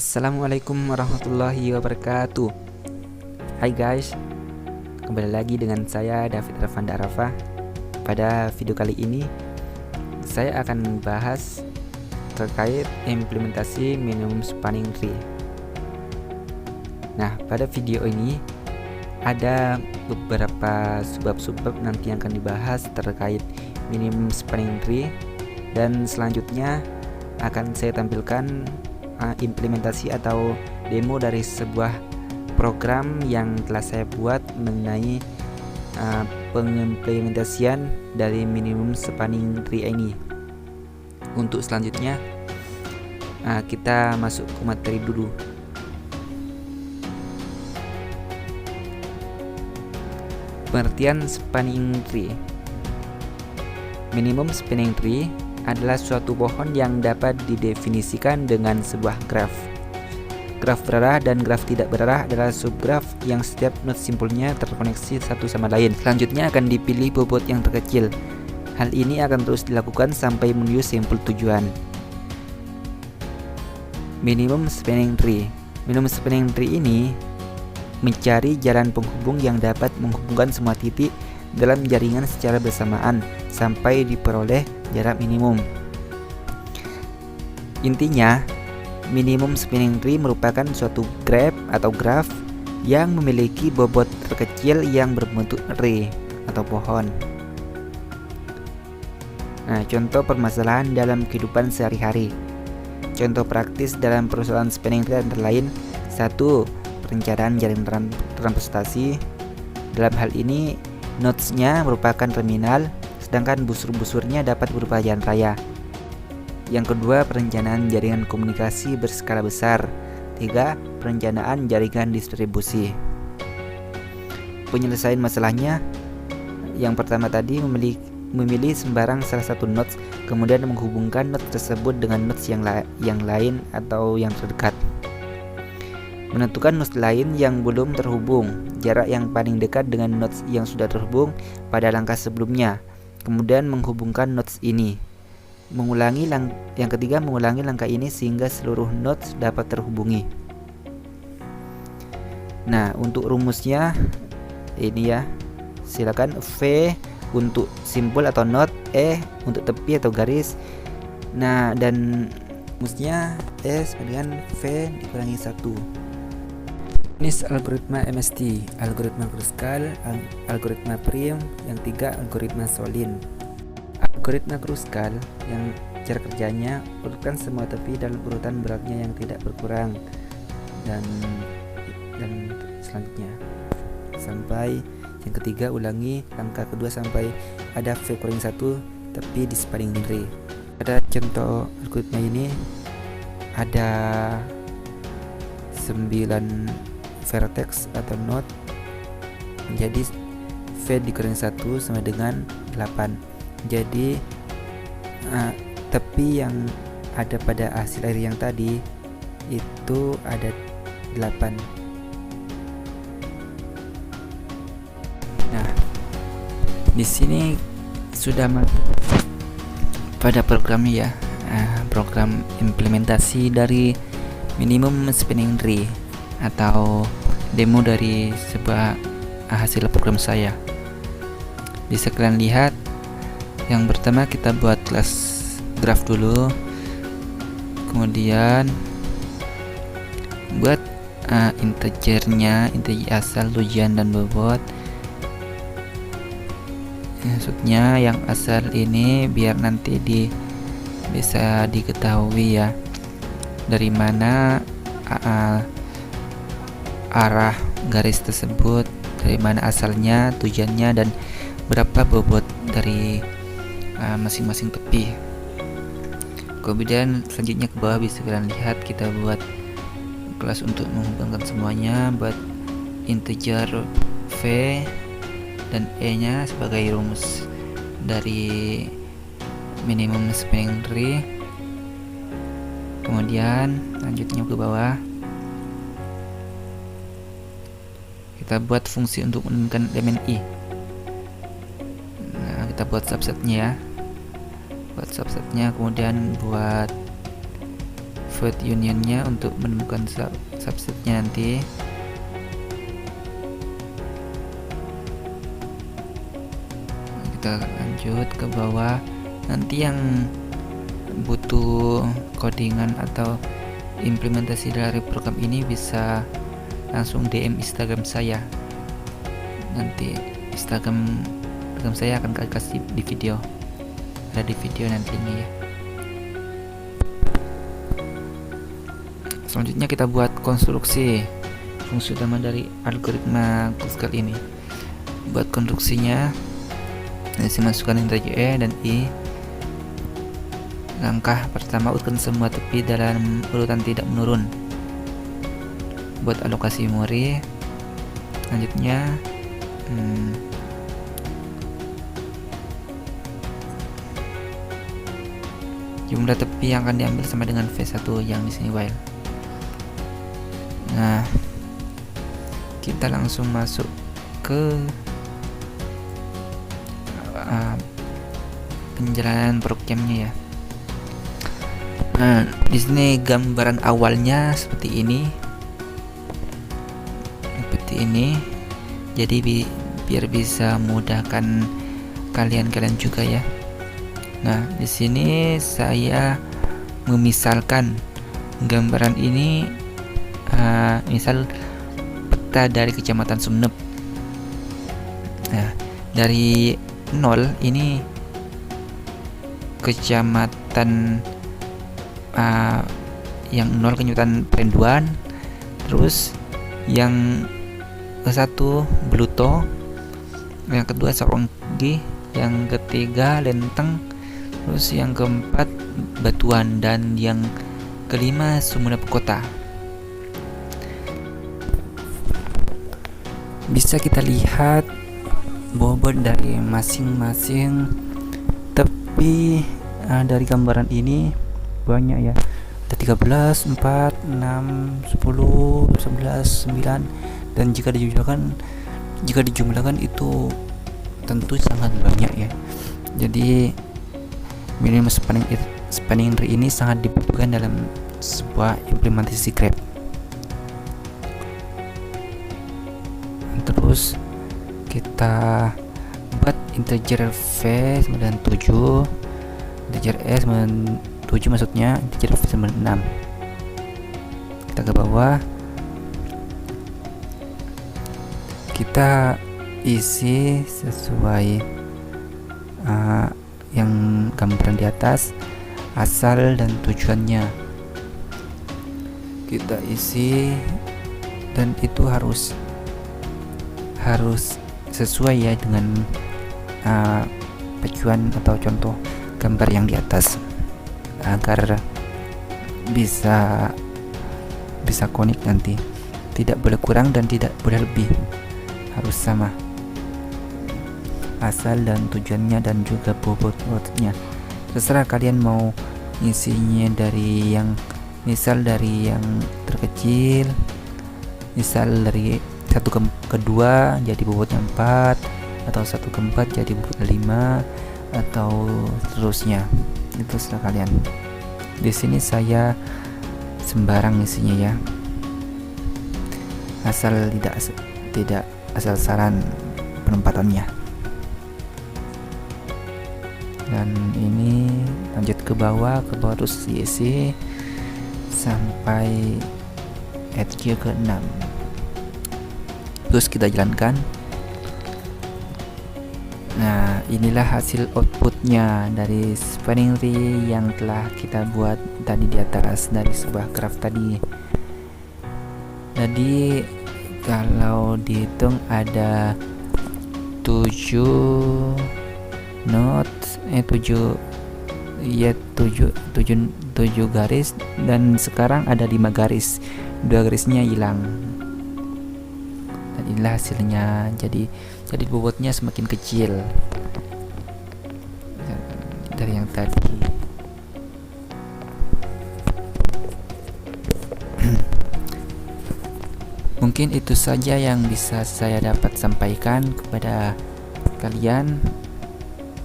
Assalamualaikum warahmatullahi wabarakatuh. Hai guys, kembali lagi dengan saya David Rafanda Arafa. Pada video kali ini saya akan membahas terkait implementasi minimum spanning tree. Nah, pada video ini ada beberapa sebab-sebab nanti yang akan dibahas terkait minimum spanning tree, dan selanjutnya akan saya tampilkan implementasi atau demo dari sebuah program yang telah saya buat mengenai pengimplementasian dari minimum spanning tree ini. Untuk selanjutnya kita masuk ke materi dulu. Pengertian spanning tree. Minimum spanning tree adalah suatu pohon yang dapat didefinisikan dengan sebuah graf. Graf berarah dan graf tidak berarah adalah subgraf yang setiap node simpulnya terkoneksi satu sama lain. Selanjutnya akan dipilih bobot yang terkecil. Hal ini akan terus dilakukan sampai menuju simpul tujuan. Minimum spanning tree. Minimum spanning tree ini mencari jalan penghubung yang dapat menghubungkan semua titik dalam jaringan secara bersamaan sampai diperoleh jarak minimum. Intinya, minimum spanning tree merupakan suatu graf atau graf yang memiliki bobot terkecil yang berbentuk tree atau pohon. Nah, contoh permasalahan dalam kehidupan sehari-hari. Contoh praktis dalam persoalan spanning tree antara lain: 1. Perencanaan jaringan transportasi. Dalam hal ini, nodes-nya merupakan terminal, sedangkan busur-busurnya dapat berupa jalan raya. Yang kedua, perencanaan jaringan komunikasi berskala besar. 3. Perencanaan jaringan distribusi. Penyelesaian masalahnya, yang pertama tadi memilih sembarang salah satu nodes, kemudian menghubungkan nodes tersebut dengan nodes yang lain atau yang terdekat. Menentukan nodes lain yang belum terhubung, jarak yang paling dekat dengan nodes yang sudah terhubung pada langkah sebelumnya, kemudian menghubungkan nodes ini. Yang ketiga, mengulangi langkah ini sehingga seluruh nodes dapat terhubungi. Nah, untuk rumusnya ini ya, silakan. V untuk simpul atau node, E untuk tepi atau garis. Nah, dan rumusnya E sama dengan V dikurangi 1. Jenis algoritma MST, algoritma Kruskal, algoritma Prim, yang 3 algoritma Solin. Algoritma Kruskal yang cara kerjanya urutkan semua tepi dalam urutan beratnya yang tidak berkurang, dan selanjutnya sampai yang ketiga ulangi langkah kedua sampai ada V kurang 1 tepi di spanning tree. Pada contoh algoritma ini ada 9 vertex atau node, menjadi V dikurangi 1 sama dengan 8. Jadi tepi yang ada pada hasil akhir yang tadi itu ada 8. Nah, di sini sudah masuk pada programnya ya, program implementasi dari minimum spanning tree atau demo dari sebuah hasil program saya. Bisa kalian lihat, yang pertama kita buat kelas graf dulu, kemudian buat integernya, integer asal, tujuan, dan bobot. Maksudnya yang asal ini biar nanti bisa diketahui ya dari mana arah garis tersebut, dari mana asalnya, tujuannya, dan berapa bobot dari masing-masing tepi. Kemudian selanjutnya ke bawah bisa kalian lihat kita buat kelas untuk menghubungkan semuanya, buat integer V dan E nya sebagai rumus dari minimum spanning tree. Kemudian lanjutnya ke bawah kita buat fungsi untuk menemukan elemen I. Nah, kita buat subsetnya ya, kemudian buat V pivot unionnya untuk menemukan subsetnya nanti. Kita lanjut ke bawah. Nanti yang butuh codingan atau implementasi dari program ini bisa langsung DM Instagram saya. Nanti Instagram saya akan kasih di video, ada di video nanti ini ya. Selanjutnya kita buat konstruksi fungsi utama dari algoritma Kruskal ini. Buat konstruksinya, saya masukkan integer E dan I. Langkah pertama, urutkan semua tepi dalam urutan tidak menurun. Buat alokasi memori. Selanjutnya jumlah tepi yang akan diambil sama dengan V1 yang di sini while. Nah, kita langsung masuk ke penjalanan programnya ya. Nah, di sini gambaran awalnya seperti ini. Jadi biar bisa memudahkan kalian juga ya. Nah, di sini saya memisalkan gambaran ini, misal peta dari Kecamatan Sumeneb. Nah, dari 0 ini kecamatan yang 0 kecamatan Perenduan, terus yang ke-1 Bluto, yang kedua Saronggi, yang ketiga Lenteng, terus yang keempat Batuan, dan yang kelima Sumeneb Kota. Bisa kita lihat bobot dari masing-masing tepi dari gambaran ini banyak ya. Ada 13, 4, 6, 10, 11, 9, dan jika dijumlahkan itu tentu sangat banyak ya. Jadi minimum spanning tree ini sangat dibutuhkan dalam sebuah implementasi graph. Terus kita buat integer V sama dengan 7, integer S sama dengan 7, maksudnya integer V sama dengan 6. Kita ke bawah, kita isi sesuai yang gambaran di atas, asal dan tujuannya kita isi, dan itu harus sesuai ya dengan pacuan atau contoh gambar yang di atas, agar bisa konik nanti. Tidak boleh kurang dan tidak boleh lebih, harus sama asal dan tujuannya dan juga bobotnya. Terserah kalian mau isinya dari yang dari yang terkecil, misal dari 1 ke 2 jadi bobotnya 4, atau 1 ke 4 jadi bobotnya 5, atau seterusnya. Itu terserah kalian. Di sini saya sembarang isinya ya, asal tidak asal-asalan penempatannya. Dan ini lanjut ke bawah terus diisi sampai HQ ke 6. Terus kita jalankan. Nah, inilah hasil outputnya dari spanning tree yang telah kita buat tadi di atas dari sebuah graph tadi. Jadi kalau dihitung ada 7 garis, dan sekarang ada 5 garis, 2 garisnya hilang. Dan inilah hasilnya. Jadi bobotnya semakin kecil dari yang tadi. Mungkin itu saja yang bisa saya dapat sampaikan kepada kalian.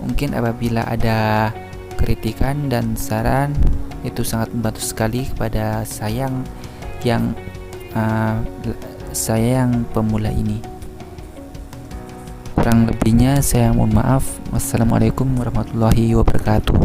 Mungkin apabila ada kritikan dan saran, Itu sangat membantu sekali kepada yang saya yang pemula ini. Kurang lebihnya saya mohon maaf. Wassalamualaikum warahmatullahi wabarakatuh.